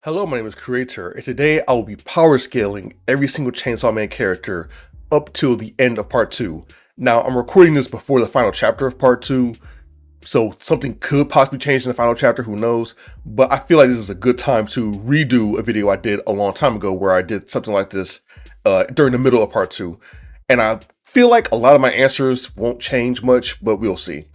Hello, my name is Creator, and today I will be power scaling every single Chainsaw Man character up till the end of part 2. Now, I'm recording this before the final chapter of part 2, so something could possibly change in the final chapter, who knows, but I feel like this is a good time to redo a video I did a long time ago where I did something like this during the middle of part 2. And I feel like a lot of my answers won't change much, but we'll see.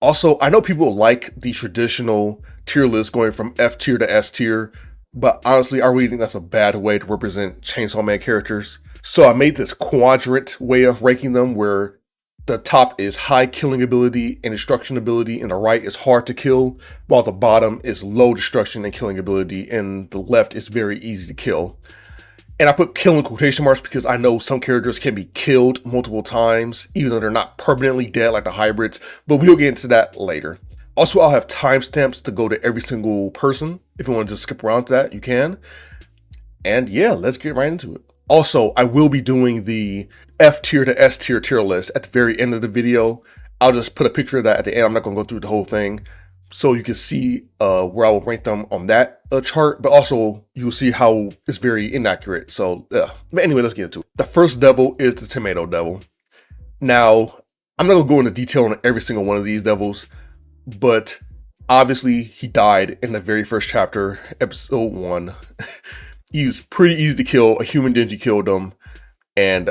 Also, I know people like the traditional tier list going from F tier to S tier, but honestly, I really think that's a bad way to represent Chainsaw Man characters. So I made this quadrant way of ranking them where the top is high killing ability and destruction ability, and the right is hard to kill, while the bottom is low destruction and killing ability, and the left is very easy to kill. And I put kill in quotation marks because I know some characters can be killed multiple times, even though they're not permanently dead like the hybrids, but we'll get into that later. Also, I'll have timestamps to go to every single person. If you want to just skip around to that, you can. And yeah, let's get right into it. Also, I will be doing the F tier to S tier tier list at the very end of the video. I'll just put a picture of that at the end. I'm not going to go through the whole thing, so you can see where I will rank them on that chart, but also you'll see how it's very inaccurate. So yeah, but anyway, let's get into it. The first devil is the Tomato Devil. Now, I'm not going to go into detail on every single one of these devils, but obviously he died in the very first chapter, episode 1. He's pretty easy to kill. A human Denji killed him, and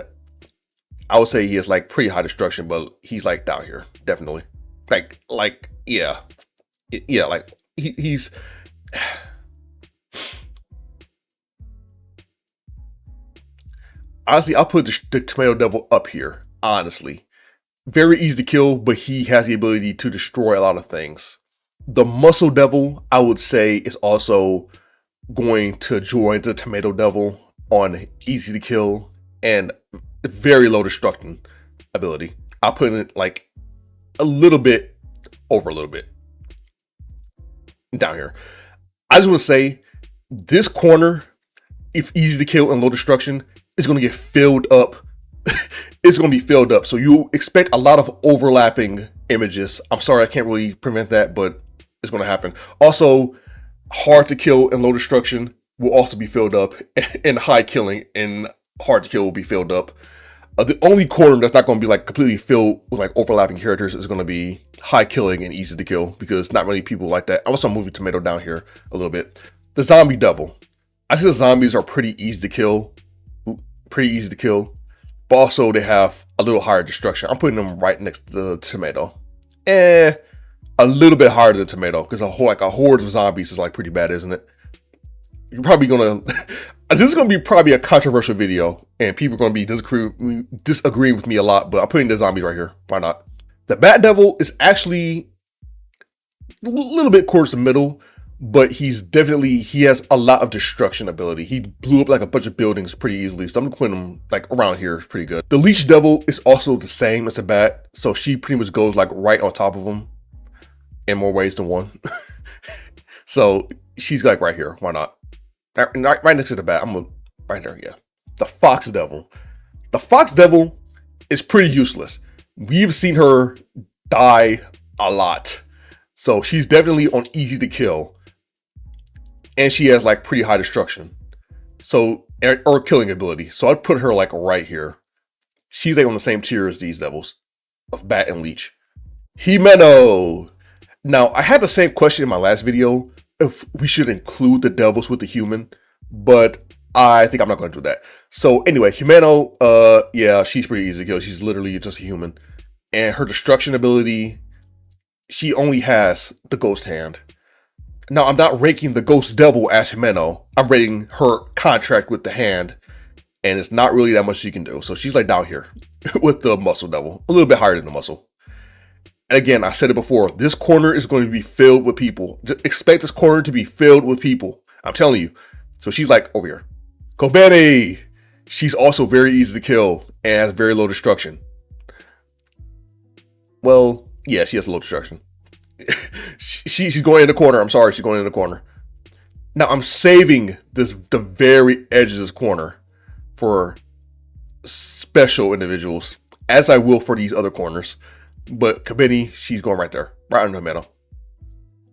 I would say he is like pretty high destruction, but he's like down here, definitely. Yeah, like he's. Honestly, I'll put the Tomato Devil up here, honestly. Very easy to kill, but he has the ability to destroy a lot of things. The Muscle Devil, I would say, is also going to join the Tomato Devil on easy to kill and very low destruction ability. I'll put it like a little bit over a little bit down here. I just want to say this corner, if easy to kill and low destruction, is going to get filled up. It's going to be filled up, so you expect a lot of overlapping images. I'm sorry, I can't really prevent that, but it's going to happen. Also, hard to kill and low destruction will also be filled up, and high killing and hard to kill will be filled up. The only corner that's not going to be like completely filled with like overlapping characters is going to be high killing and easy to kill, because not many people like that. I was moving Tomato down here a little bit. The Zombie Devil. I see the zombies are pretty easy to kill. But also they have a little higher destruction. I'm putting them right next to the Tomato. A little bit higher than the Tomato, because a horde of zombies is like pretty bad, isn't it? You're probably gonna this is gonna be probably a controversial video, and people are gonna be disagreeing with me a lot, but I'm putting the zombies right here. Why not? The Bat Devil is actually a little bit towards the middle, but he has a lot of destruction ability. He blew up like a bunch of buildings pretty easily, so I'm putting him like around here, pretty good. The Leech Devil is also the same as the Bat, so she pretty much goes like right on top of him in more ways than one. So she's like right here. Why not? Right next to the Bat. Right there, yeah. The Fox Devil. The Fox Devil is pretty useless. We've seen her die a lot, so she's definitely on easy to kill. And she has like pretty high destruction, or killing ability. So I'd put her like right here. She's like on the same tier as these devils of Bat and Leech. Himeno. Now, I had the same question in my last video if we should include the devils with the human, but I think I'm not going to do that. So anyway, Himeno, yeah, she's pretty easy to kill. She's literally just a human, and her destruction ability, she only has the Ghost Hand. Now, I'm not ranking the Ghost Devil as Himeno. I'm rating her contract with the hand, and it's not really that much she can do. So she's like down here with the Muscle Devil, a little bit higher than the Muscle. And again, I said it before, this corner is going to be filled with people. Just expect this corner to be filled with people. I'm telling you. So she's like over here. Kobeni! She's also very easy to kill and has very low destruction. Well, yeah, she has low destruction. She's going in the corner. I'm sorry, she's going in the corner. Now, I'm saving the very edge of this corner for special individuals, as I will for these other corners. But Kobeni, she's going right there, right under Himeno.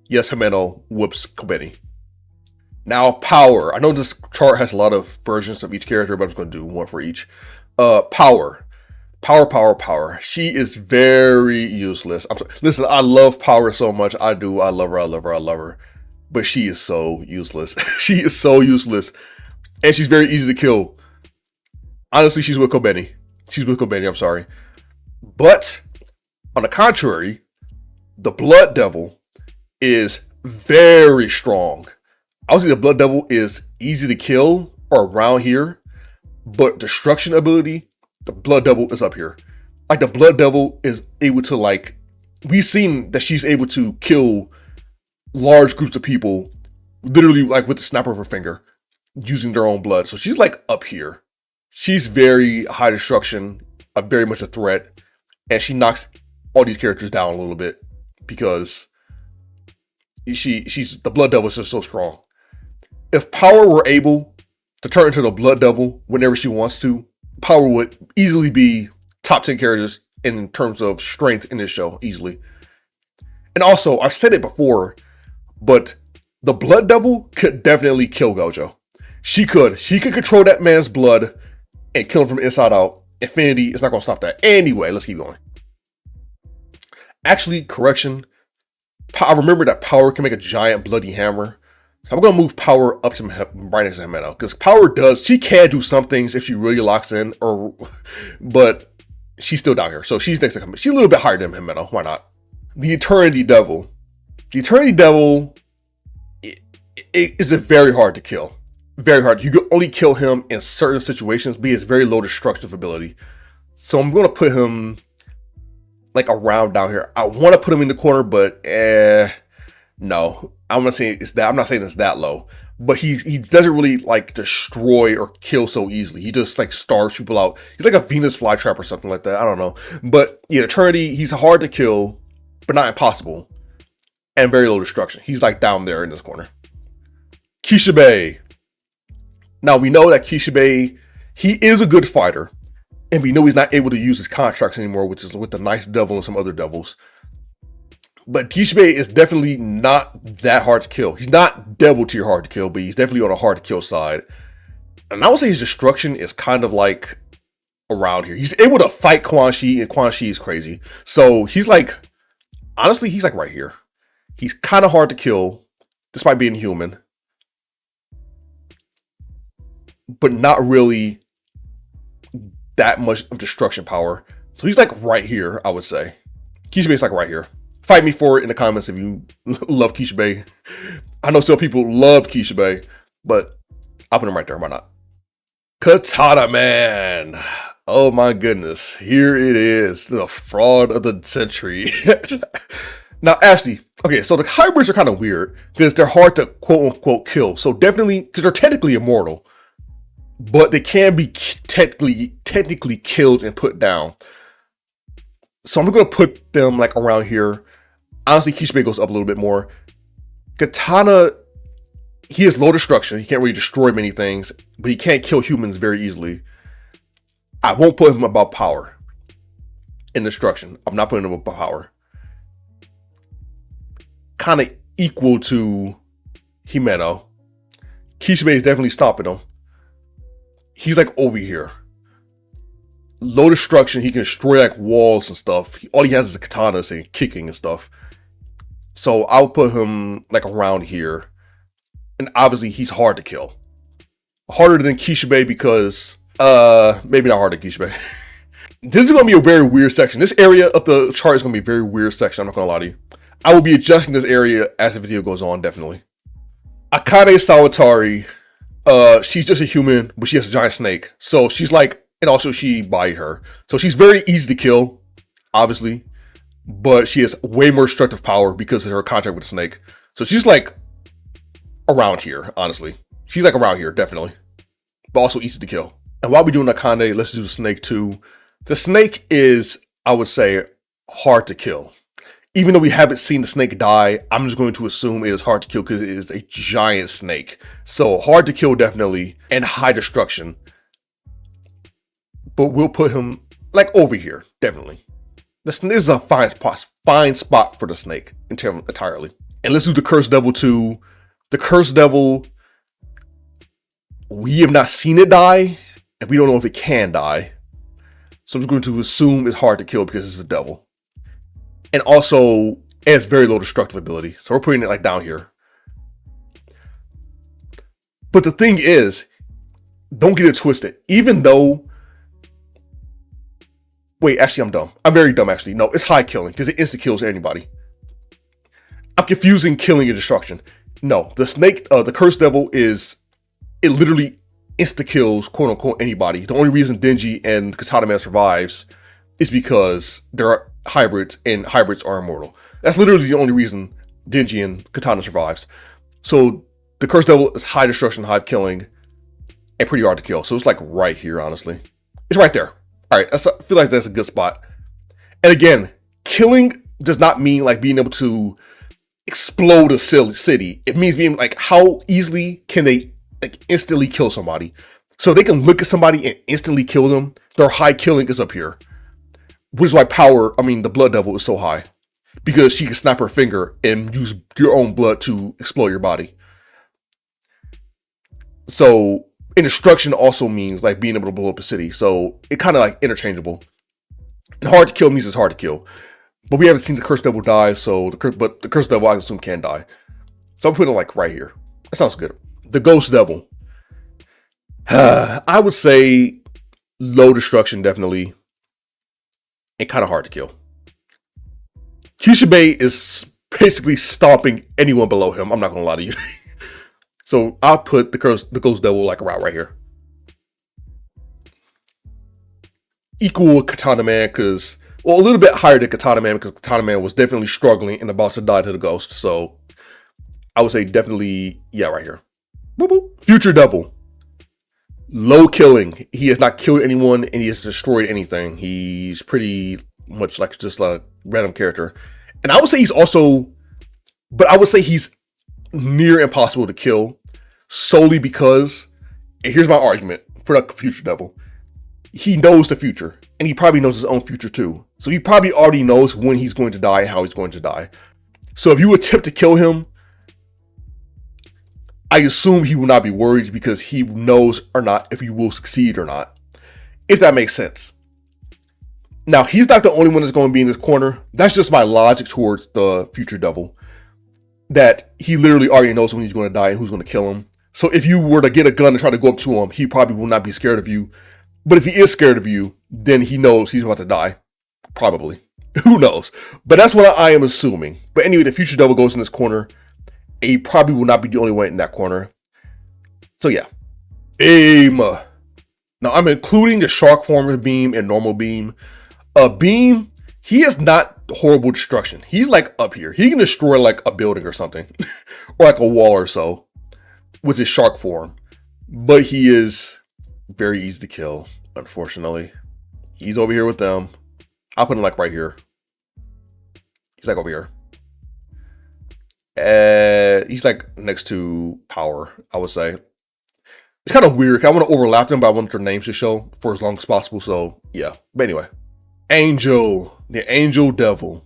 Yes, Himeno whoops Kobeni. Now, power. I know this chart has a lot of versions of each character, but I'm just going to do one for each. Power. Power. She is very useless. Listen, I love Power so much. I do. I love her. But she is so useless. She is so useless. And she's very easy to kill. Honestly, she's with Kobeni. I'm sorry. But, on the contrary, the Blood Devil is very strong. Obviously, the Blood Devil is easy to kill or around here. But destruction ability, the Blood Devil is up here. Like, the Blood Devil is able to, like, we've seen that she's able to kill large groups of people, literally, like, with the snap of her finger, using their own blood. So she's, like, up here. She's very high destruction, very much a threat, and she knocks all these characters down a little bit because she's the Blood Devil is just so strong. If Power were able to turn into the Blood Devil whenever she wants to, Power would easily be top 10 characters in terms of strength in this show, easily. And also, I've said it before, but the Blood Devil could definitely kill Gojo. She could control that man's blood and kill him from inside out. Infinity is not going to stop that. Anyway, let's keep going. Actually, correction. I remember that Power can make a giant bloody hammer. So I'm going to move Power up to right next to Himeno. Because Power she can do some things if she really locks in. But she's still down here. So she's next to Himeno. She's a little bit higher than Himeno. Why not? The Eternity Devil. The Eternity Devil is very hard to kill. Very hard. You can only kill him in certain situations, but he has very low destructive ability. So I'm going to put him like around down here. I want to put him in the corner, but no. I'm not saying it's that low. But he doesn't really like destroy or kill so easily. He just like starves people out. He's like a Venus flytrap or something like that. I don't know. But yeah, Eternity, he's hard to kill, but not impossible. And very low destruction. He's like down there in this corner. Kishibe. Now, we know that Kishibe, he is a good fighter. And we know he's not able to use his contracts anymore, which is with the Nice Devil and some other devils. But Kishibe is definitely not that hard to kill. He's not devil tier hard to kill, but he's definitely on a hard to kill side. And I would say his destruction is kind of like around here. He's able to fight Quanxi, and Quanxi is crazy. So he's like, honestly, he's like right here. He's kind of hard to kill, despite being human. But not really that much of destruction power. So he's like right here, I would say. Kishibe's like right here. Fight me for it in the comments if you love Kishibe. I know some people love Kishibe, but I'll put him right there. Why not? Katana Man. Oh my goodness. Here it is. The fraud of the century. Now, Ashley, okay, so the hybrids are kind of weird because they're hard to quote unquote kill. So definitely, because they're technically immortal. But they can be technically killed and put down. So I'm going to put them like around here. Honestly, Kishibe goes up a little bit more. Katana, he has low destruction. He can't really destroy many things, but he can't kill humans very easily. I won't put him above Power in destruction. I'm not putting him above Power. Kind of equal to Himeno. Kishibe is definitely stopping him. He's like over here. Low destruction. He can destroy like walls and stuff. All he has is a katana, saying kicking and stuff. So I'll put him like around here. And obviously he's hard to kill. Harder than Kishibe because, maybe not harder than Kishibe. This is going to be a very weird section. This area of the chart is going to be a very weird section. I'm not going to lie to you. I will be adjusting this area as the video goes on, definitely. Akane Sawatari. She's just a human, but she has a giant snake. So she's like, and also she bodied her. So she's very easy to kill, obviously. But she has way more destructive power because of her contract with the snake. So she's like around here, honestly. She's like around here, definitely. But also easy to kill. And while we're doing Akane, let's do the snake too. The snake is, I would say, hard to kill. Even though we haven't seen the snake die, I'm just going to assume it is hard to kill because it is a giant snake. So hard to kill, definitely, and high destruction. But we'll put him like over here, definitely. This is a fine spot for the snake entirely. And let's do the Cursed Devil too. The Cursed Devil, We have not seen it die, and we don't know if it can die. So I'm just going to assume it's hard to kill because it's a devil. And also, it has very low destructive ability. So we're putting it like down here. But the thing is, don't get it twisted. Even though... Wait, actually, I'm dumb. I'm very dumb, actually. No, it's high killing because it insta-kills anybody. I'm confusing killing and destruction. No, the snake, the cursed devil is... It literally insta-kills, quote-unquote, anybody. The only reason Denji and Katana Man survives is because they're hybrids, and hybrids are immortal. That's literally the only reason Denji and Katana survives. So, the cursed devil is high destruction, high killing, and pretty hard to kill. So, it's like right here, honestly. It's right there. Alright, I feel like that's a good spot. And again, killing does not mean like being able to explode a city. It means being like, how easily can they like instantly kill somebody? So they can look at somebody and instantly kill them. Their high killing is up here. Which is why the blood devil is so high. Because she can snap her finger and use your own blood to explode your body. So, and destruction also means like being able to blow up a city. So it kind of like interchangeable. And hard to kill means it's hard to kill. But we haven't seen the cursed devil die, so the cursed devil I assume can die. So I'm putting it like right here. That sounds good. The ghost devil. I would say low destruction, definitely. And kind of hard to kill. Kishibe is basically stomping anyone below him. I'm not going to lie to you. So I'll put the ghost devil like right here. Equal with Katana Man, because... Well, a little bit higher than Katana Man, because Katana Man was definitely struggling and about to die to the ghost. So I would say definitely, yeah, right here. Boop, boop. Future Devil. Low killing. He has not killed anyone and he has destroyed anything. He's pretty much like just a random character. And I would say he's also, but I would say he's near impossible to kill solely because, and here's my argument for the Future Devil. He knows the future and he probably knows his own future too. So he probably already knows when he's going to die and how he's going to die. So if you attempt to kill him, I assume he will not be worried because he knows or not if he will succeed or not. If that makes sense. Now, he's not the only one that's going to be in this corner. That's just my logic towards the Future Devil. That he literally already knows when he's going to die and who's going to kill him. So if you were to get a gun and try to go up to him, he probably will not be scared of you. But if he is scared of you, then he knows he's about to die. Probably. Who knows? But that's what I am assuming. But anyway, the Future Devil goes in this corner. And he probably will not be the only one in that corner. So yeah. Aim. Now I'm including the shark form of Beam and normal Beam. Beam, he is not horrible destruction. He's like up here. He can destroy like a building or something. Or like a wall or so. With his shark form. But he is very easy to kill, unfortunately. He's over here with them. I'll put him like right here. He's like over here. He's like next to Power, I would say. It's kind of weird. I want to overlap them, but I want their names to show for as long as possible. So yeah. But anyway, Angel, the Angel Devil.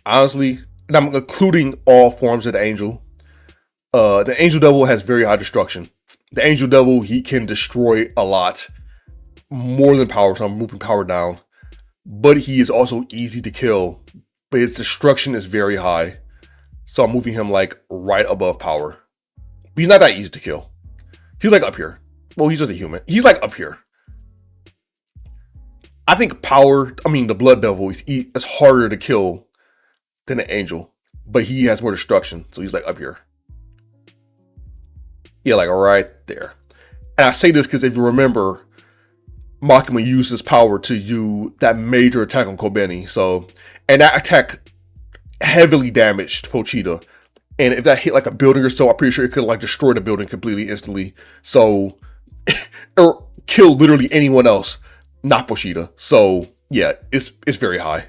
Honestly, and I'm including all forms of the Angel. The Angel Devil has very high destruction. The Angel Devil, he can destroy a lot more than Power, so I'm moving Power down. But he is also easy to kill. But his destruction is very high. So I'm moving him like right above Power. But he's not that easy to kill. He's like up here. Well, he's just a human. He's like up here. I think the Blood Devil is harder to kill than an Angel. But he has more destruction. So he's like up here. Yeah, like right there. And I say this because if you remember, Makima used his power to do that major attack on Kobeni. So, and that attack heavily damaged Pochita. And if that hit like a building or so, I'm pretty sure it could like destroy the building completely instantly. So, or kill literally anyone else, not Pochita. So, yeah, it's very high.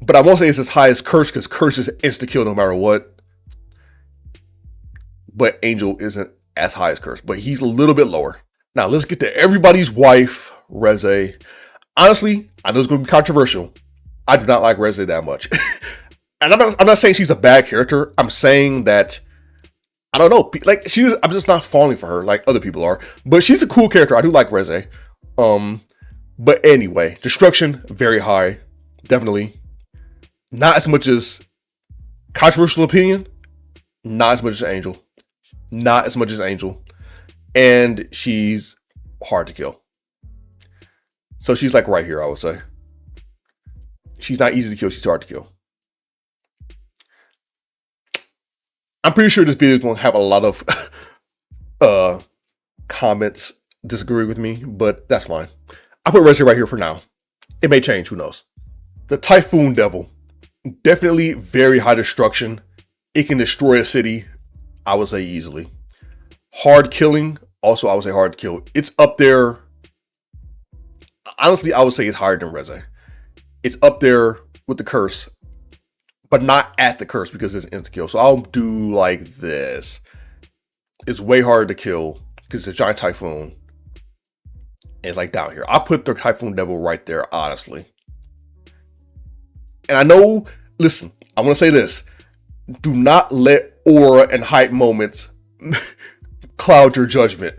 But I won't say it's as high as Curse, because Curse is insta-kill no matter what. But Angel isn't as high as Curse, but he's a little bit lower. Now, let's get to everybody's wife, Reze. Honestly, I know it's going to be controversial. I do not like Reze that much. And I'm not saying she's a bad character. I'm saying that I don't know. Like I'm just not falling for her like other people are. But she's a cool character. I do like Reze. But anyway, destruction very high, definitely. Not as much as controversial opinion. Not as much as Angel. Not as much as Angel. And she's hard to kill. So she's like right here, I would say. She's not easy to kill. She's hard to kill. I'm pretty sure this video is going to have a lot of comments disagree with me, but that's fine. I put Reze right here for now. It may change, who knows. The Typhoon Devil. Definitely very high destruction. It can destroy a city, I would say easily. Hard killing, also I would say hard to kill. It's up there. Honestly, I would say it's higher than Reze. It's up there with the curse, but not at the curse because it's insta-kill. So I'll do like this. It's way harder to kill because it's a giant typhoon. And it's like down here. I'll put the Typhoon Devil right there, honestly. And I know, listen, I want to say this. Do not let aura and hype moments cloud your judgment.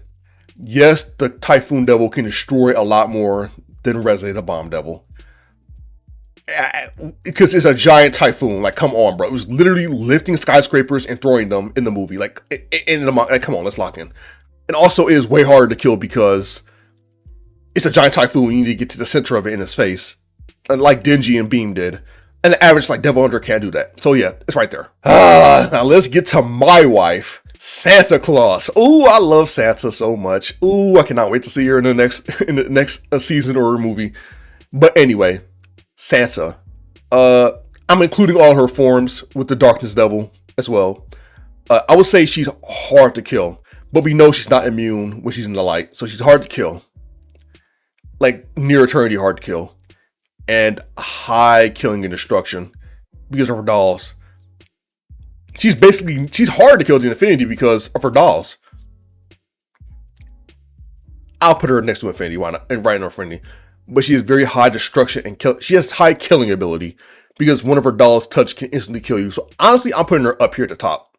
Yes, the Typhoon Devil can destroy a lot more than Reze the Bomb Devil. Because it's a giant typhoon. Like, come on, bro. It was literally lifting skyscrapers and throwing them in the movie. Like, come on, let's lock in. And also, it is way harder to kill because it's a giant typhoon. You need to get to the center of it in his face. And like Denji and Beam did. And the average, like, Devil Hunter can't do that. So, yeah, it's right there. Now, let's get to my wife, Santa Claus. Ooh, I love Santa so much. Ooh, I cannot wait to see her in the next season or movie. But anyway, Santa. I'm including all her forms with the Darkness Devil as well. I would say she's hard to kill, but we know she's not immune when she's in the light. So she's hard to kill. Like, near eternity hard to kill. And high killing and destruction because of her dolls. She's hard to kill in Infinity because of her dolls. I'll put her next to Infinity, why not? And right in Infinity. But she has very high destruction and kill. She has high killing ability because one of her dolls touch can instantly kill you. So honestly, I'm putting her up here at the top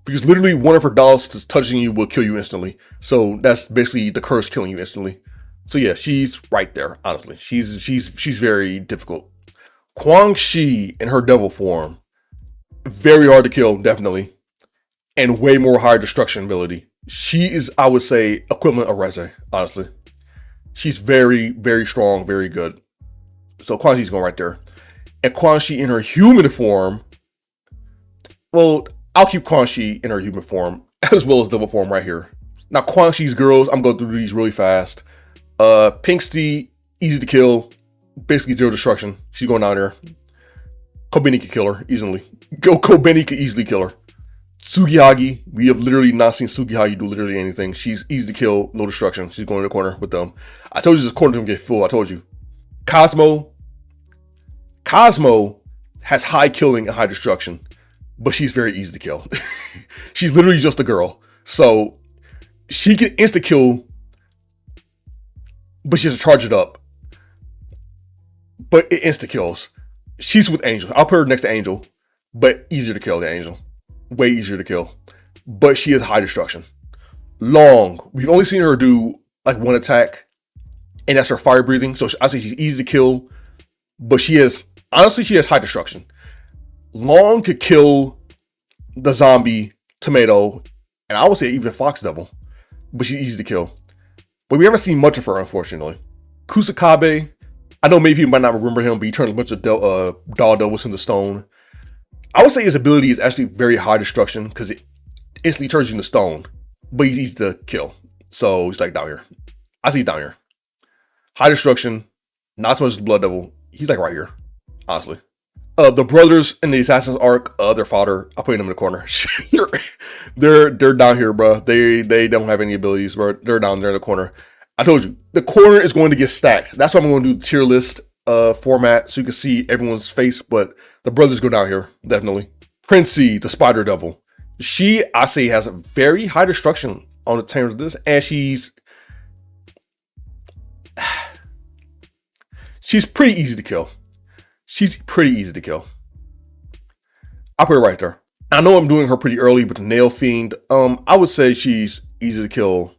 because literally one of her dolls touching you will kill you instantly. So that's basically the curse killing you instantly. So yeah, she's right there. Honestly, she's very difficult. Quanxi in her devil form, very hard to kill, definitely, and way more high destruction ability. She is, I would say, equivalent of Reze. Honestly, she's very, very strong, very good. So Quanxi's going right there, and Quanxi in her human form. Well, I'll keep Quanxi in her human form as well as devil form right here. Now Quanxi's girls, I'm going through these really fast. Pingsti, easy to kill, basically zero destruction. She's going down there. Kobeni could kill her easily. Kobeni could easily kill her. Tsugihagi, we have literally not seen Tsugihagi do literally anything. She's easy to kill, no destruction. She's going in the corner with them. I told you this corner is going to get full. I told you. Cosmo has high killing and high destruction, but she's very easy to kill. She's literally just a girl. So she can insta kill, but she has to charge it up. But it insta kills. She's with Angel. I'll put her next to Angel, but easier to kill than Angel. Way easier to kill. But she has high destruction. Long. We've only seen her do like one attack, and that's her fire breathing. So I say she's easy to kill, but she has high destruction. Long could kill the zombie tomato, and I would say even Fox Devil, but she's easy to kill. But we haven't seen much of her, unfortunately. Kusakabe, I know maybe people might not remember him, but he turned a bunch of doll devils into stone. I would say his ability is actually very high destruction because it instantly turns you into stone, but he's easy to kill. So he's like down here. I see down here. High destruction, not so much as Blood Devil. He's like right here, honestly. The brothers in the Assassin's Arc, their father, I'll put them in the corner. they're down here, bro. They don't have any abilities, bro. They're down there in the corner. I told you, the corner is going to get stacked. That's why I'm going to do the tier list format so you can see everyone's face, but the brothers go down here, definitely. Princi, the Spider Devil. She, I say, has a very high destruction on the terms of this, and she's pretty easy to kill. She's pretty easy to kill. I'll put her right there. I know I'm doing her pretty early, but the Nail Fiend, I would say she's easy to kill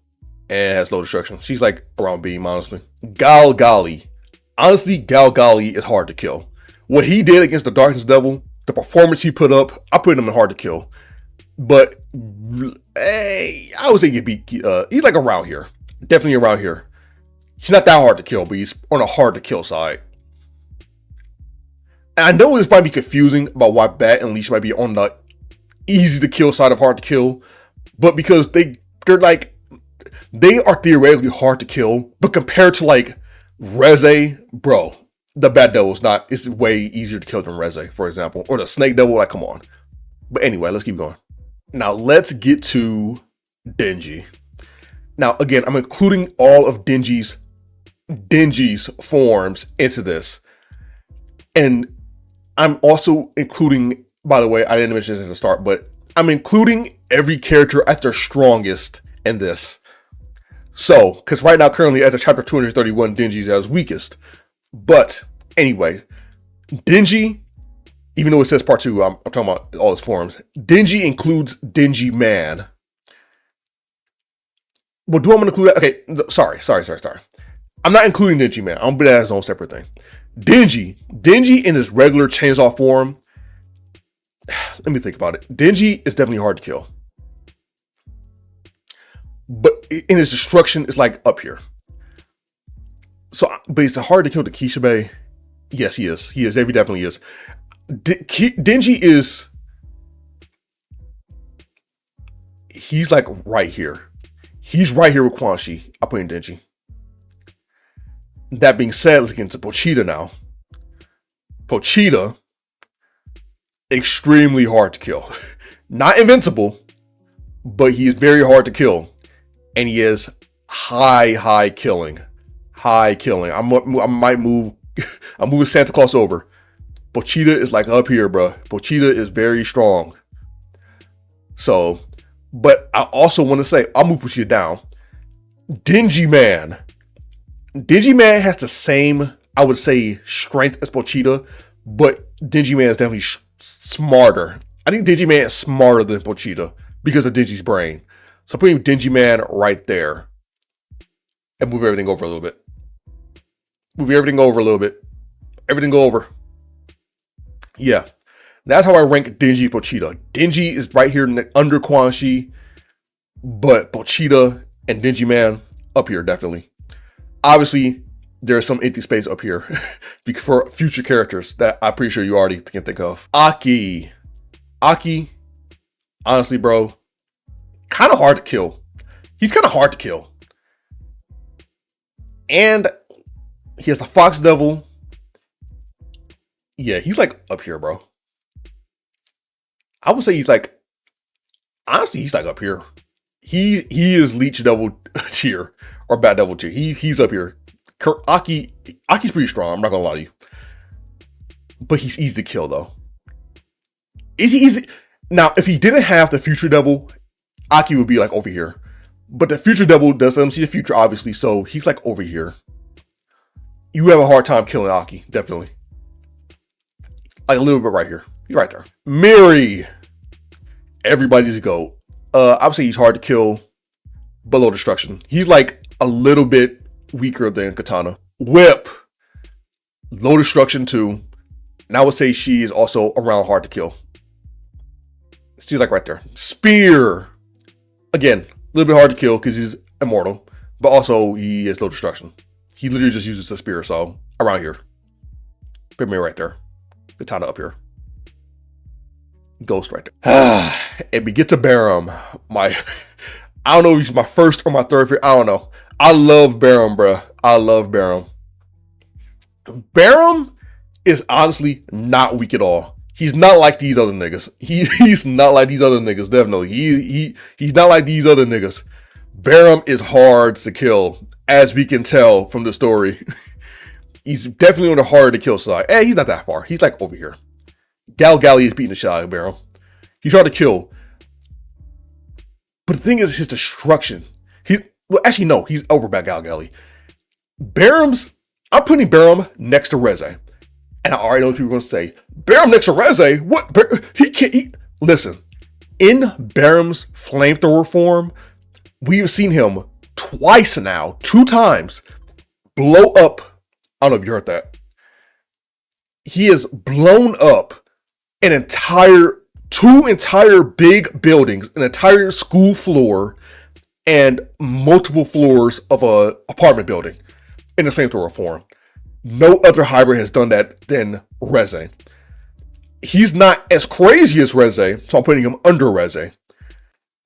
and has low destruction. She's like around beam, honestly. Galgali. Honestly, Galgali is hard to kill. What he did against the Darkness Devil, the performance he put up, I put him in hard to kill. But hey, I would say he's like around here. Definitely around here. He's not that hard to kill, but he's on a hard to kill side. And I know this might be confusing about why Bat and Leech might be on the easy to kill side of hard to kill, but because they are theoretically hard to kill, but compared to like Reze, bro, the Bat Devil it's way easier to kill than Reze, for example, or the Snake Devil. Like, come on. But anyway, let's keep going. Now let's get to Denji. Now again, I'm including all of Denji's forms into this, and I'm also including, by the way, I didn't mention this at the start, but I'm including every character at their strongest in this. So, because right now, currently, as of chapter 231, Denji's at his weakest. But, anyway, Denji, even though it says part 2, I'm talking about all his forms. Denji includes Denjiman. Well, do I want to include that? Okay, sorry. I'm not including Denjiman. I'm going to put that as his own separate thing. Denji in his regular chainsaw form, let me think about it. Denji is definitely hard to kill. But in his destruction, it's like up here. So, but it's hard to kill the Kishibe. Yes, he is. He definitely is. Denji is, he's like right here. He's right here with Quanxi. I'll put in Denji. That being said, let's get into Pochita now. Pochita, extremely hard to kill. Not invincible, but he is very hard to kill. And he is high killing. High killing. I might move. I'm moving Santa Claus over. Pochita is like up here, bro. Pochita is very strong. So, but I also want to say, I'll move Pochita down. Denjiman. Denjiman has the same, I would say, strength as Pochita, but Denjiman is definitely smarter. I think Denjiman is smarter than Pochita because of Denji's brain. So I'm putting Denjiman right there. And move everything over a little bit. Move everything over a little bit. Everything go over. Yeah. That's how I rank Denji and Pochita. Denji is right here under Quanxi, but Pochita and Denjiman up here, definitely. Obviously, there's some empty space up here for future characters that I'm pretty sure you already can think of. Aki, honestly, bro, kind of hard to kill. He's kind of hard to kill. And he has the Fox Devil. Yeah, he's like up here, bro. I would say he's like, honestly, he's like up here. He is Leech Devil tier or Bat Devil tier. He's up here. Aki's pretty strong. I'm not gonna lie to you, but he's easy to kill though. Is he easy? Now, if he didn't have the Future Devil, Aki would be like over here. But the Future Devil does let him see the future, obviously, so he's like over here. You have a hard time killing Aki, definitely. Like a little bit right here. He's right there. Miri. Everybody's a goat. Obviously, he's hard to kill, but low destruction. He's like a little bit weaker than Katana. Whip. Low destruction too. And I would say she is also around hard to kill. She's like right there. Spear. Again, a little bit hard to kill because he's immortal, but also he has low destruction. He literally just uses the spear, so around here. Put me right there. Katana up here. Ghost right there. And we get to Barem. I don't know if he's my first or my third favorite. I don't know. I love Barem, bruh. I love Barem. Barem is honestly not weak at all. He's not like these other niggas. He's not like these other niggas, definitely. He's not like these other niggas. Barem is hard to kill, as we can tell from the story. He's definitely on the hard to kill side. Hey, he's not that far. He's like over here. Galgali is beating the shit out of Barem. He's hard to kill. But the thing is his destruction. Well, actually, no, he's over by Galgali. I'm putting Barem next to Reze. And I already know what people are going to say. Barem next to Reze? What? Listen, in Barem's flamethrower form, we've seen him twice now, 2 times, blow up. I don't know if you heard that. He has blown up two entire big buildings, an entire school floor, and multiple floors of a apartment building in a flamethrower form. No other hybrid has done that than Reze. He's not as crazy as Reze, so I'm putting him under Reze.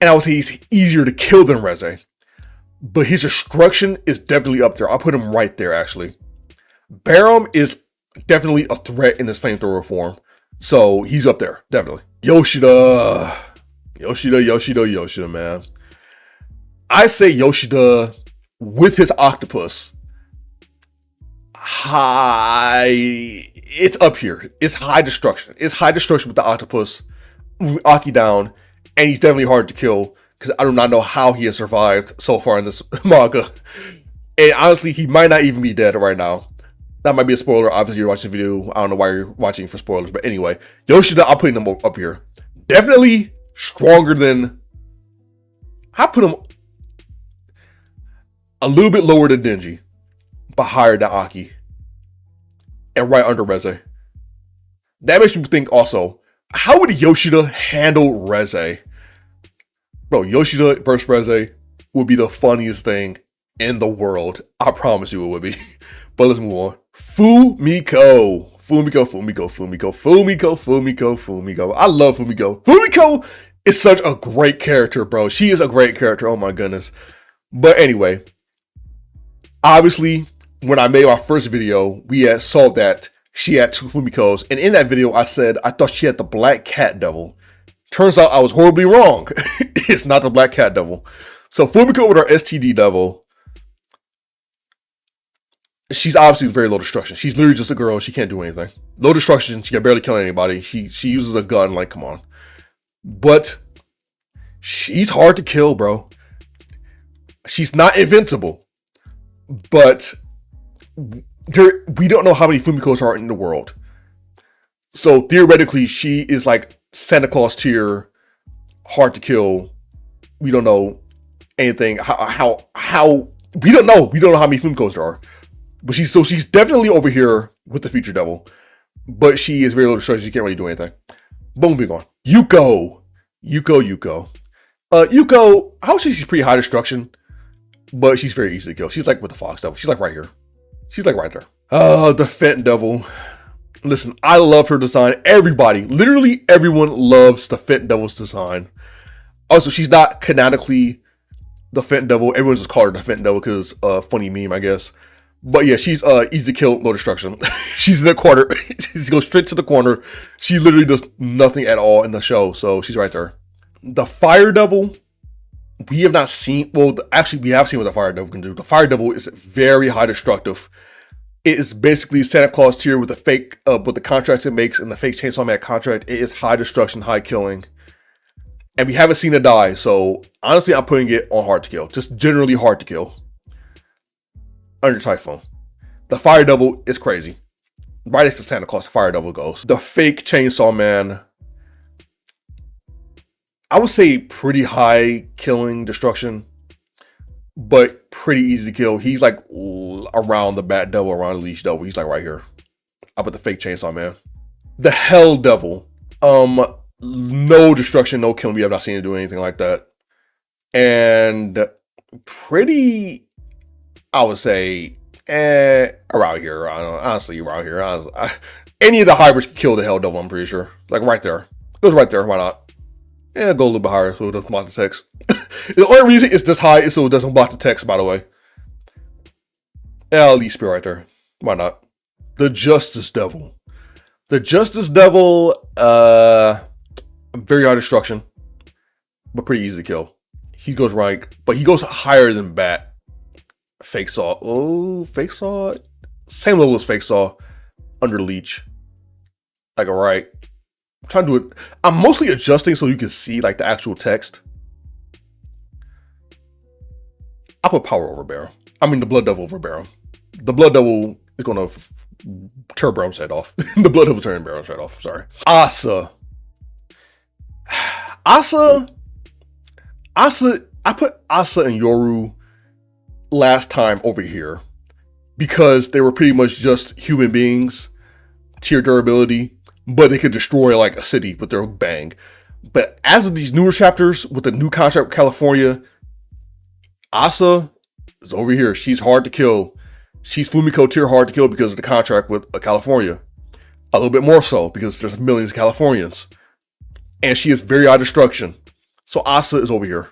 And I would say he's easier to kill than Reze. But his destruction is definitely up there. I'll put him right there, actually. Barem is definitely a threat in this flamethrower form. So he's up there, definitely. Yoshida, man. I say Yoshida with his octopus. It's up here. It's high destruction. It's high destruction with the octopus, Aki down, and he's definitely hard to kill because I do not know how he has survived so far in this manga. And honestly, he might not even be dead right now. That might be a spoiler. Obviously, you're watching the video. I don't know why you're watching for spoilers, but anyway, Yoshida, I'm putting him up here. Definitely stronger than. I put him a little bit lower than Denji, but higher than Aki. And right under Reze. That makes me think also, how would Yoshida handle Reze? Bro, Yoshida versus Reze would be the funniest thing in the world. I promise you it would be. But let's move on. Fumiko. I love Fumiko. Fumiko is such a great character, bro. She is a great character. Oh my goodness. But anyway, obviously, when I made our first video, we had saw that she had 2 Fumikos. And in that video, I said I thought she had the Black Cat Devil. Turns out I was horribly wrong. It's not the Black Cat Devil. So Fumiko with her STD Devil. She's obviously very low destruction. She's literally just a girl. She can't do anything. Low destruction. She can barely kill anybody. She uses a gun. Like, come on. But she's hard to kill, bro. She's not invincible. But we don't know how many Fumikos are in the world. So theoretically, she is like Santa Claus tier, hard to kill. We don't know anything. How we don't know. We don't know how many Fumikos there are. But she's definitely over here with the Future Devil. But she is very low destruction. She can't really do anything. But moving on. Yuko. Yuko, I would say she's pretty high destruction. But she's very easy to kill. She's like with the Fox Devil. She's like right here. She's like right there. The Fent Devil. Listen, I love her design. Everybody, literally everyone loves the Fent Devil's design. Also, she's not canonically the Fent Devil. Everyone just call her the Fent Devil because funny meme, I guess. But yeah, she's easy to kill, low destruction. She's in the corner. She goes straight to the corner. She literally does nothing at all in the show. So she's right there. The Fire Devil, we have not seen. Well, actually, we have seen what the Fire Devil can do. The Fire Devil is very high destructive. It is basically Santa Claus tier with the fake, with the contracts it makes and the fake Chainsaw Man contract. It is high destruction, high killing. And we haven't seen it die. So honestly, I'm putting it on hard to kill. Just generally hard to kill. Under Typhoon. The Fire Devil is crazy. Right next to Santa Claus, the Fire Devil goes. The fake Chainsaw Man, I would say pretty high killing destruction, but pretty easy to kill. He's like around the Bat Devil, around the Leech Devil. He's like right here. I put the fake Chainsaw Man. The Hell Devil, no destruction, no killing. We have not seen him do anything like that. And pretty, I would say, around here. I don't know, honestly, around here. Any of the hybrids can kill the Hell Devil, I'm pretty sure. Like right there. Goes right there, why not? Yeah, go a little bit higher so it doesn't block the text. The only reason it's this high is so it doesn't block the text, by the way. Yeah, I'll leave Spear right there. Why not? The Justice Devil. The Justice Devil, very high destruction, but pretty easy to kill. He goes right, but he goes higher than Bat. Fakesaw. Oh, Fakesaw. Same level as Fakesaw. Under Leech. Like, alright. I'm trying to do it. I'm mostly adjusting so you can see like the actual text. I put power over Barem. I mean the Blood Devil over Barem. The Blood Devil is gonna tear Barem's head off. The Blood Devil tearing Barem's head off. Sorry. Asa. Asa, I put Asa and Yoru last time over here because they were pretty much just human beings, tier durability, but they could destroy like a city with their bang. But as of these newer chapters with the new contract with California, Asa is over here. She's hard to kill. She's Fumiko tier hard to kill because of the contract with California. A little bit more so because there's millions of Californians. And she is very out of destruction. So Asa is over here.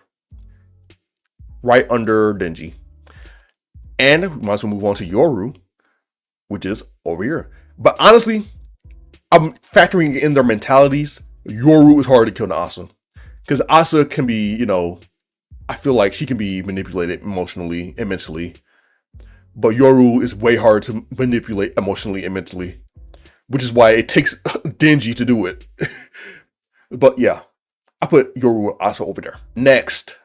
Right under Denji. And we might as well move on to Yoru, which is over here. But honestly, I'm factoring in their mentalities. Yoru is harder to kill than Asa. Because Asa can be, I feel like she can be manipulated emotionally and mentally. But Yoru is way harder to manipulate emotionally and mentally. Which is why it takes Denji to do it. But yeah, I put Yoru and Asa over there. Next,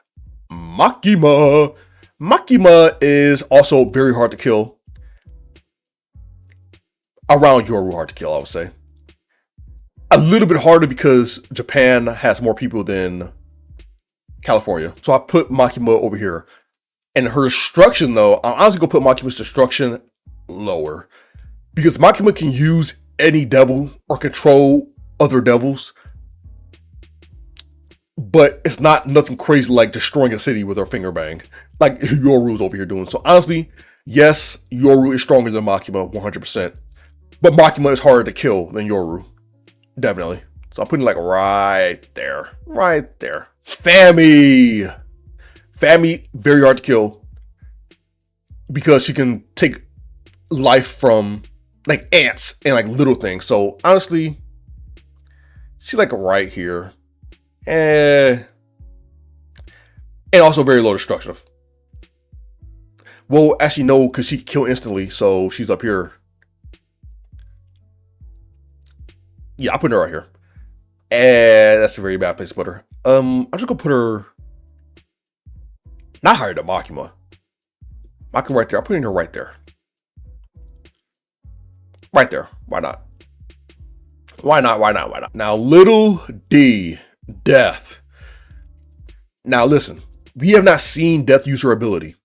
Makima. Makima is also very hard to kill. Around Yoru hard to kill, I would say. A little bit harder because Japan has more people than California. So I put Makima over here. And her destruction though, I'm honestly gonna put Makima's destruction lower. Because Makima can use any devil or control other devils. But it's not nothing crazy like destroying a city with her finger bang. Like Yoru's over here doing. So honestly, yes, Yoru is stronger than Makima, 100%. But Makima is harder to kill than Yoru. Definitely. So I'm putting like right there. Right there. Fami. Fami, very hard to kill. Because she can take life from like ants and like little things. So honestly, she's like right here. And also very low destructive. Well, actually no, because she can kill instantly, so she's up here. Yeah, I'll put her right here. And that's a very bad place to put her. I'm just gonna put her not higher than Makima. Makima right there. I'm putting her right there. Right there. Why not? Why not? Why not? Why not? Now, Lil D. Death. Now listen, we have not seen Death use her ability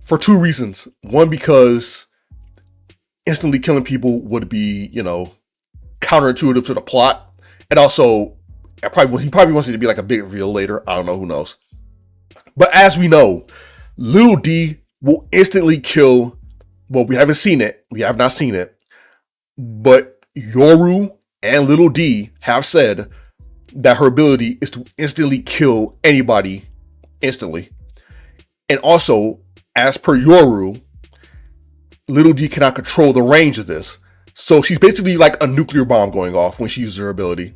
for two reasons. One, because instantly killing people would be, counterintuitive to the plot, and also he probably wants it to be like a big reveal later. I don't know, who knows. But as we know, Lil D will instantly kill. Well, we haven't seen it. We have not seen it, but Yoru and Lil D have said that her ability is to instantly kill anybody instantly. And also, as per Yoru, Lil D cannot control the range of this. So she's basically like a nuclear bomb going off when she uses her ability.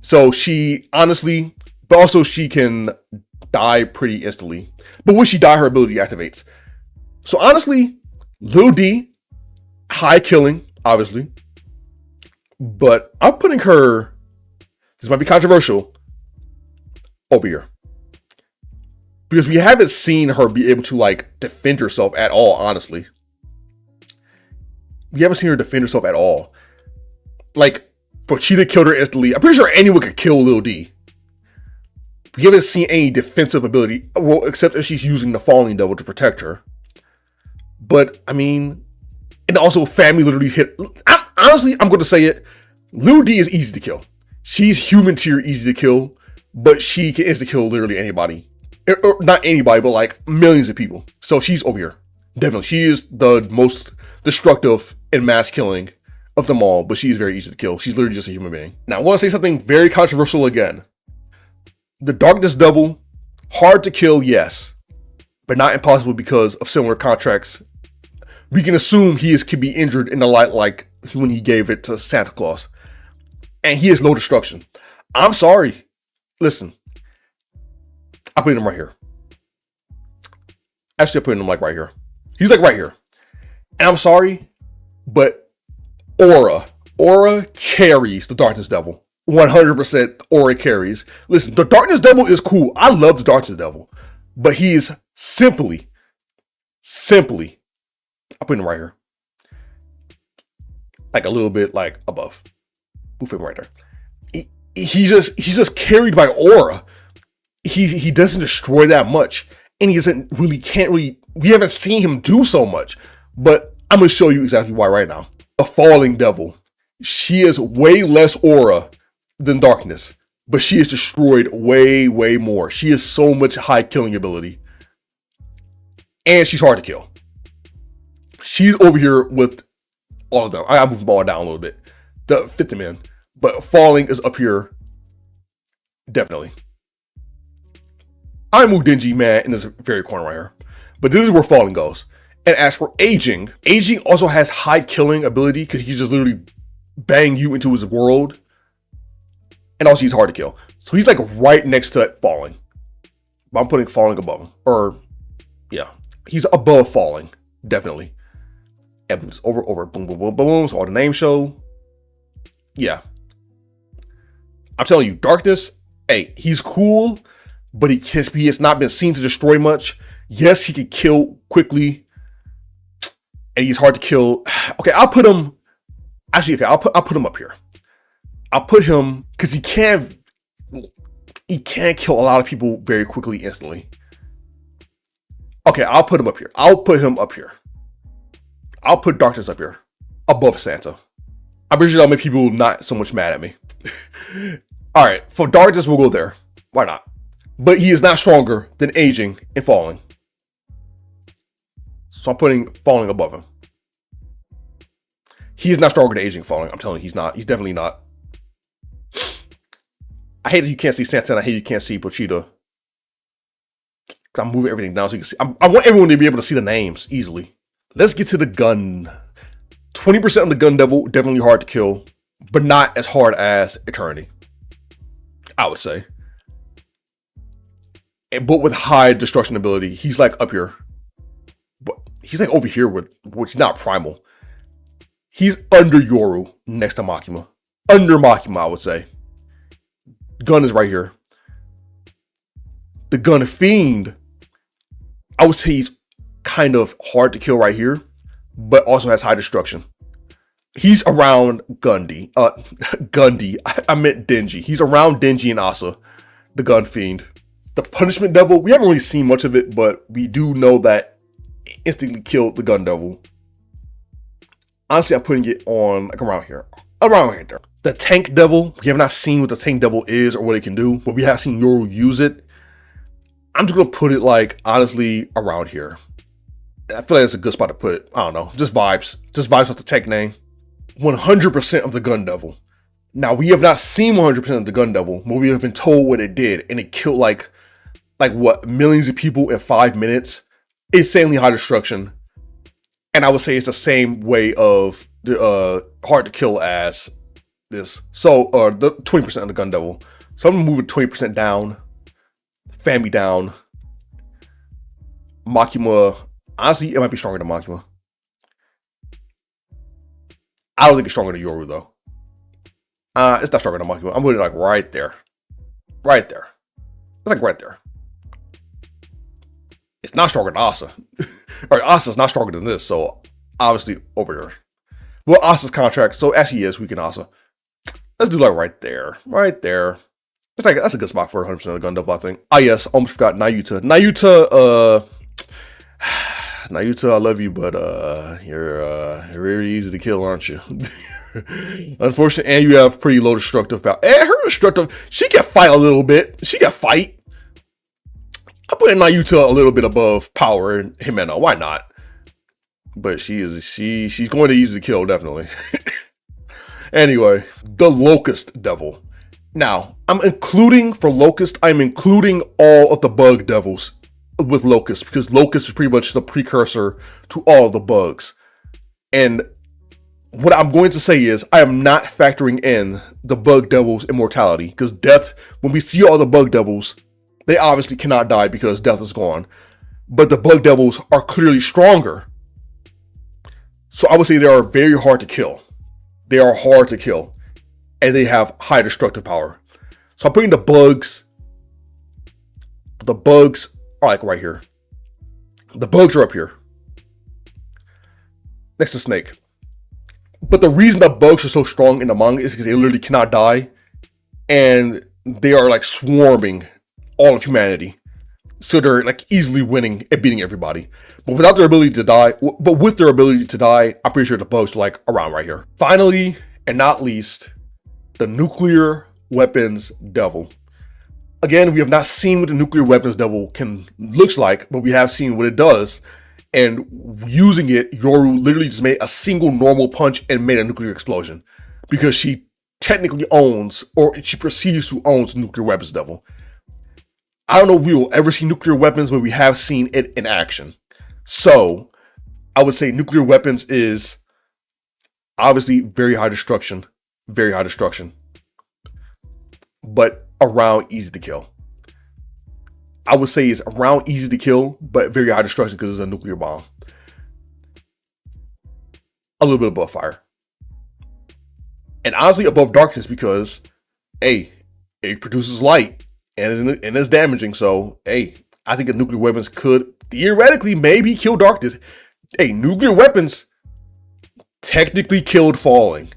So she honestly, but also she can die pretty instantly. But when she dies, her ability activates. So honestly, Lil D, high killing, obviously. But I'm putting her, this might be controversial, over here. Because we haven't seen her be able to like defend herself at all, honestly. We haven't seen her defend herself at all. Like, Pochita killed her instantly. I'm pretty sure anyone could kill Lil D. We haven't seen any defensive ability, well, except that she's using the Falling Devil to protect her. But, I mean, and also Fami literally hit, honestly, I'm going to say it, Lil D is easy to kill. She's human tier easy to kill, but she can insta kill literally anybody. Or not anybody, but like millions of people. So she's over here. Definitely. She is the most destructive and mass killing of them all, but she's very easy to kill. She's literally just a human being. Now, I want to say something very controversial again. The Darkness Devil, hard to kill, yes, but not impossible because of similar contracts. We can assume can be injured in the light like when he gave it to Santa Claus. And he has low destruction. I'm sorry. Listen. I put him right here. Actually, I put him like right here. He's like right here. And I'm sorry, but Aura carries the Darkness Devil. 100% Aura carries. Listen, the Darkness Devil is cool. I love the Darkness Devil. But he is simply, I put him right here. Like a little bit like above. Move him right there. he's just carried by aura. He doesn't destroy that much, and he can't really. We haven't seen him do so much, but I'm gonna show you exactly why right now. The Falling Devil. She is way less aura than Darkness, but she is destroyed way more. She has so much high killing ability, and she's hard to kill. She's over here with all of them. I gotta move the ball down a little bit to fit them in, but Falling is up here definitely. I moved Denji Man in this very corner right here, but this is where Falling goes. And as for aging also has high killing ability because he can just literally bang you into his world. And also he's hard to kill. So he's like right next to that Falling. But I'm putting Falling above him. Or, yeah. He's above Falling. Definitely. And over, boom, boom, boom, boom. So all the names show. Yeah. I'm telling you, Darkness, hey, he's cool, but he has not been seen to destroy much. Yes, he can kill quickly. And he's hard to kill. Okay, I'll put him. Actually, okay, I'll put him up here. I'll put him because he can't kill a lot of people very quickly, instantly. Okay, I'll put him up here. I'll put him up here. I'll put Darkness up here, above Santa. I'm pretty sure that'll make people not so much mad at me. All right, for Darkness, we'll go there. Why not? But he is not stronger than aging and falling. So I'm putting Falling above him. He is not stronger than aging and falling. I'm telling you, he's not. He's definitely not. I hate that you can't see Santa, and I hate you can't see Pochita. I'm moving everything down so you can see. I want everyone to be able to see the names easily. Let's get to the gun. 20% of the Gun Devil, definitely hard to kill, but not as hard as Eternity, I would say. But with high destruction ability, he's like up here. But he's like over here with, which is not primal. He's under Yoru, next to Makima. Under Makima, I would say. Gun is right here. The Gun Fiend, I would say he's kind of hard to kill right here, but also has high destruction. He's around Gundy. I meant Denji. He's around Denji and Asa, the Gun Fiend. The Punishment Devil, we haven't really seen much of it, but we do know that it instantly killed the Gun Devil. Honestly, I'm putting it on like around here. Around right there. The Tank Devil, we have not seen what the Tank Devil is or what it can do, but we have seen Yoru use it. I'm just going to put it like, honestly, around here. I feel like that's a good spot to put it. I don't know. Just vibes. Just vibes with the tech name. 100% of the Gun Devil. Now, we have not seen 100% of the Gun Devil, but we have been told what it did. And it killed like what, millions of people in 5 minutes. Insanely high destruction. And I would say it's the same way of the hard to kill as this. So, the 20% of the Gun Devil. So I'm going to move it 20% down. Fami down. Makima. Honestly, it might be stronger than Makima. I don't think it's stronger than Yoru, though. It's not stronger than Makima. I'm putting it like right there. Right there. It's like right there. It's not stronger than Asa. Or Asa's not stronger than this, so obviously over here. Well, Asa's contract, so actually yes, we can Asa. Let's do like right there. Right there. It's like, that's a good spot for 100% of the Gun Devil, I think. Ah, yes, almost forgot Nayuta. Nayuta, I love you, but you're very easy to kill, aren't you? Unfortunately, and you have pretty low destructive power. And her destructive, she can fight a little bit. She can fight. I put Nayuta a little bit above power and Himeno. Why not? But she's going to easy to kill, definitely. Anyway, the Locust Devil. Now, I'm including all of the Bug Devils with Locust, because Locust is pretty much the precursor to all of the bugs. And what I'm going to say is, I am not factoring in the Bug Devil's immortality, because death, when we see all the Bug Devils, they obviously cannot die because death is gone. But the Bug Devils are clearly stronger. So I would say they are very hard to kill. They are hard to kill. And they have high destructive power. So I'm putting the bugs. The bugs are like right here. The bugs are up here. Next to Snake. But the reason the bugs are so strong in the manga is because they literally cannot die. and they are like swarming all of humanity. So they're like easily winning and beating everybody. But without their ability to die, but with their ability to die, I'm pretty sure the bugs are like around right here. Finally, and not least, the Nuclear Weapons Devil. Again, we have not seen what the Nuclear Weapons Devil looks like, but we have seen what it does. And using it, Yoru literally just made a single normal punch and made a nuclear explosion. Because she technically owns, or she perceives to own, Nuclear Weapons Devil. I don't know if we will ever see nuclear weapons, but we have seen it in action. So, I would say nuclear weapons is obviously very high destruction. Very high destruction. But around easy to kill. I would say it's around easy to kill, but very high destruction because it's a nuclear bomb. A little bit above fire. And honestly above darkness because, hey, it produces light. And it's damaging, so, hey, I think the nuclear weapons could, theoretically, maybe kill darkness. Hey, nuclear weapons technically killed Falling,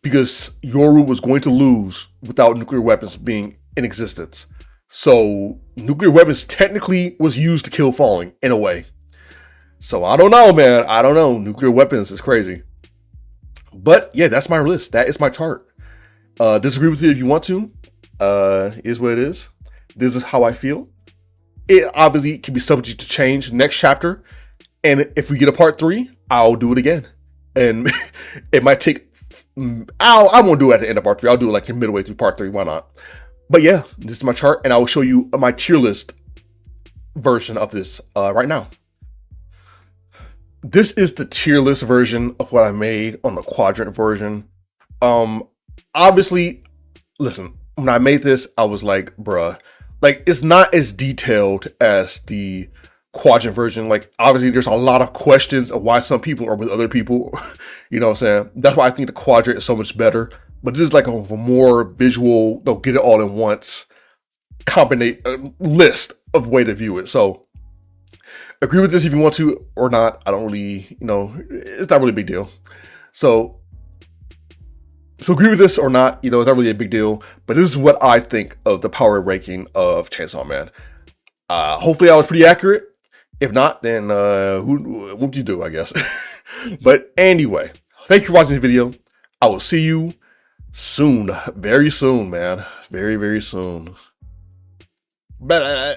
because Yoru was going to lose without nuclear weapons being in existence. So, nuclear weapons technically was used to kill Falling, in a way. So, I don't know, man. I don't know. Nuclear weapons is crazy. But, yeah, that's my list. That is my chart. Disagree with it if you want to. Is what it is. This is how I feel. It obviously can be subject to change next chapter. And if we get a part 3, I'll do it again. And it might take, I won't do it at the end of part 3. I'll do it like midway through part 3. Why not? But yeah, this is my chart. And I will show you my tier list version of this right now. This is the tier list version of what I made on the quadrant version. Obviously, listen, when I made this, I was like, bruh, like, it's not as detailed as the quadrant version. Like, obviously, there's a lot of questions of why some people are with other people. You know what I'm saying? That's why I think the quadrant is so much better. But this is like a more visual, they'll get it all in once, list of way to view it. So, agree with this if you want to or not. I don't really, it's not really a big deal. So agree with this or not, it's not really a big deal, but this is what I think of the power ranking of Chainsaw Man. Hopefully I was pretty accurate. If not, then what would you do, I guess. But anyway, thank you for watching this video. I will see you soon. Very soon, man. Very, very soon. Bye.